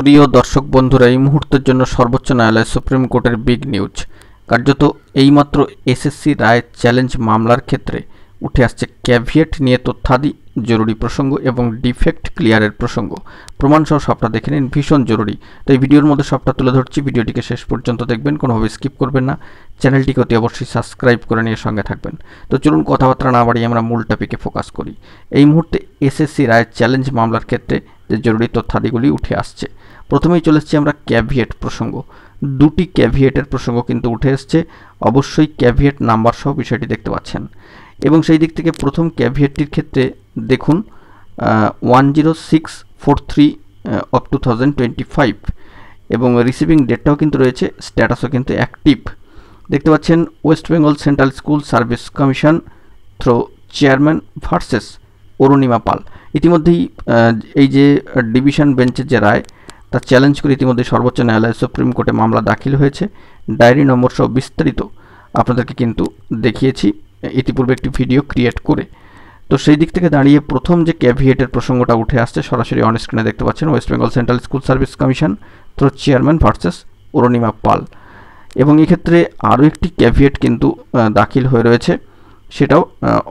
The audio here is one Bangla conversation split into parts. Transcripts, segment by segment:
প্রিয় দর্শক বন্ধুরা, এই মুহূর্তের জন্য সর্বোচ্চ ন্যায়ালয় সুপ্রিম কোর্টের বিগ নিউজ। কার্যত এইমাত্র এসএসসি রায় চ্যালেঞ্জ মামলার ক্ষেত্রে উঠে আসছে ক্যাভিয়েট নিয়ে তথ্যাদি, জরুরি প্রসঙ্গ এবং ডিফেক্ট ক্লিয়ারের প্রসঙ্গ। প্রমাণসহ সবটা দেখে নিন, ভীষণ জরুরি। তো এই ভিডিওর মধ্যে সবটা তুলে ধরছি, ভিডিওটিকে শেষ পর্যন্ত দেখবেন, কোনোভাবে স্কিপ করবেন না। চ্যানেলটিকে অতি অবশ্যই সাবস্ক্রাইব করে নিয়ে সঙ্গে থাকবেন। তো চলুন কথাবার্তা না বাড়িয়ে আমরা মূল টপিকে ফোকাস করি। এই মুহূর্তে এসএসসি রায় চ্যালেঞ্জ মামলার ক্ষেত্রে যে জরুরি তথ্যাদিগুলি উঠে আসছে, প্রথমেই চলে এসেছি আমরা ক্যাভিয়েট প্রসঙ্গ। দুটি ক্যাভিয়েটের প্রসঙ্গ কিন্তু উঠে এসছে, অবশ্যই ক্যাভিয়েট নাম্বার সহ বিষয়টি দেখতে পাচ্ছেন। এবং সেই দিক থেকে প্রথম ক্যাভিয়েটটির ক্ষেত্রে দেখুন 10643 অফ 2025 এবং রিসিভিং ডেটটাও কিন্তু রয়েছে, স্ট্যাটাসও কিন্তু অ্যাক্টিভ দেখতে পাচ্ছেন। West Bengal Central School Service Commission through chairman versus Arunima Pal. ইতিমধ্যেই এই যে ডিভিশন বেঞ্চের যে রায়, তা চ্যালেঞ্জ করে ইতিমধ্যে সর্বোচ্চ ন্যায়ালয় সুপ্রিম কোর্টে মামলা দাখিল হয়েছে। ডায়েরি নম্বর সহ বিস্তারিত আপনাদেরকে কিন্তু দেখিয়েছি ইতিপূর্বে একটি ভিডিও ক্রিয়েট করে। তো সেই দিক থেকে দাঁড়িয়ে প্রথম যে ক্যাভিয়েটের প্রসঙ্গটা উঠে আসছে, সরাসরি অন স্ক্রিনে দেখতে পাচ্ছেন, West Bengal Central School Service Commission through chairman versus Arunima Pal. এবং এক্ষেত্রে আরও একটি ক্যাভিয়েট কিন্তু দাখিল হয়ে রয়েছে, সেটাও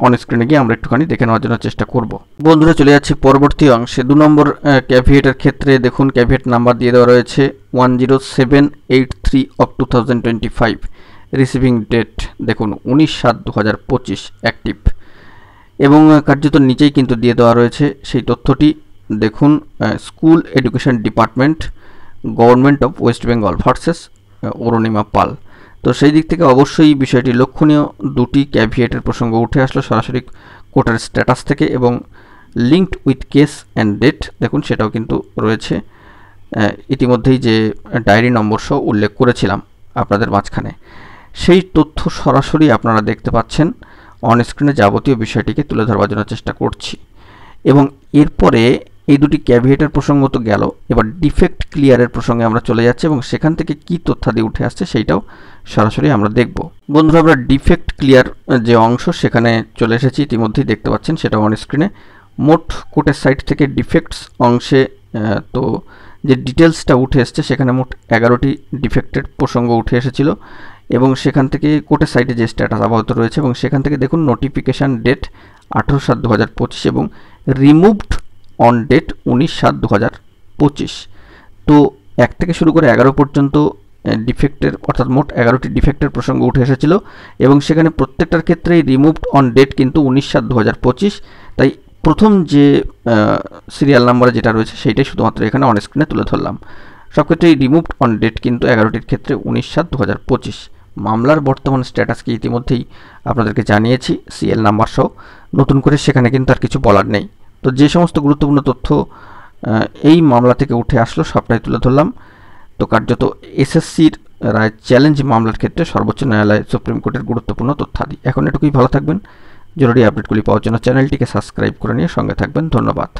অন স্ক্রিনে গিয়ে আমরা একটুখানি দেখে নেওয়ার জন্য চেষ্টা করব। বন্ধুরা, চলে যাচ্ছি পরবর্তী অংশে। 2 নম্বর ক্যাভিয়েটের ক্ষেত্রে দেখুন, ক্যাভিয়েট নাম্বার দিয়ে দেওয়া রয়েছে 10783 অফ 2025। রিসিভিং ডেট দেখুন 19/7/2025 অ্যাক্টিভ। এবং কার্যত নিচেই কিন্তু দিয়ে দেওয়া রয়েছে সেই তথ্যটি দেখুন, school education department government of West Bengal versus Arunima Pal. তো সেই দিক থেকে অবশ্যই বিষয়টি লক্ষণীয়, দুটি ক্যাভিয়েটের প্রসঙ্গ উঠে আসলো সরাসরি কোর্টের স্ট্যাটাস থেকে এবং linked with case and date দেখুন সেটাও কিন্তু রয়েছে। ইতিমধ্যেই যে ডায়েরি নম্বর সহ উল্লেখ করেছিলাম আপনাদের মাঝখানে, সেই তথ্য সরাসরি আপনারা দেখতে পাচ্ছেন অন স্ক্রিনে। যাবতীয় বিষয়টিকে তুলে ধরবার জন্য চেষ্টা করছি। এবং এরপরে এই দুটি ক্যাভিয়েটের প্রসঙ্গ তো গেল, এবার ডিফেক্ট ক্লিয়ারের প্রসঙ্গে আমরা চলে যাচ্ছি এবং সেখান থেকে কী তথ্যাদি উঠে আসছে সেইটাও সরাসরি আমরা দেখব। বন্ধুরা, আমরা ডিফেক্ট ক্লিয়ার যে অংশ সেখানে চলে এসেছি, ইতিমধ্যেই দেখতে পাচ্ছেন সেটা অন স্ক্রিনে। মোট কোর্টের সাইট থেকে ডিফেক্টস অংশে তো যে ডিটেলসটা উঠে এসছে, সেখানে মোট 11টি ডিফেক্টের প্রসঙ্গ উঠে এসেছিল এবং সেখান থেকে কোর্টের সাইটে যে স্ট্যাটাস আপাতত রয়েছে এবং সেখান থেকে দেখুন নোটিফিকেশান ডেট 18/7/2025 এবং রিমুভড অন ডেট 19/7/2025। তো 1 থেকে শুরু করে 11 পর্যন্ত ডিফেক্টের, অর্থাৎ মোট 11টি ডিফেক্টের প্রসঙ্গ উঠে এসেছিল এবং সেখানে প্রত্যেকটার ক্ষেত্রেই রিমুভড অন ডেট কিন্তু 19/7/2025। তাই প্রথম যে সিরিয়াল নাম্বারে যেটা রয়েছে সেইটাই শুধুমাত্র এখানে অন স্ক্রিনে তুলে ধরলাম। সব ক্ষেত্রেই রিমুভড অন ডেট কিন্তু 11টির ক্ষেত্রে 19/7/2025। মামলার বর্তমান স্ট্যাটাসকে ইতিমধ্যেই আপনাদেরকে জানিয়েছি সিএল নাম্বার সহ, নতুন করে সেখানে কিন্তু আর কিছু বলার নেই। তো যে সমস্ত গুরুত্বপূর্ণ তথ্য এই মামলা থেকে উঠে আসলো সবটাই তুলে ধরলাম। তো কার্যত এসএসসির রায় চ্যালেঞ্জ মামলার ক্ষেত্রে সর্বোচ্চ ন্যায়ালয় সুপ্রিম কোর্টের গুরুত্বপূর্ণ তথ্যাদি। এখন এটুকুই, ভালো থাকবেন। জরুরি আপডেটগুলি পাওয়ার জন্য চ্যানেলটিকে সাবস্ক্রাইব করে নিয়ে সঙ্গে থাকবেন। ধন্যবাদ।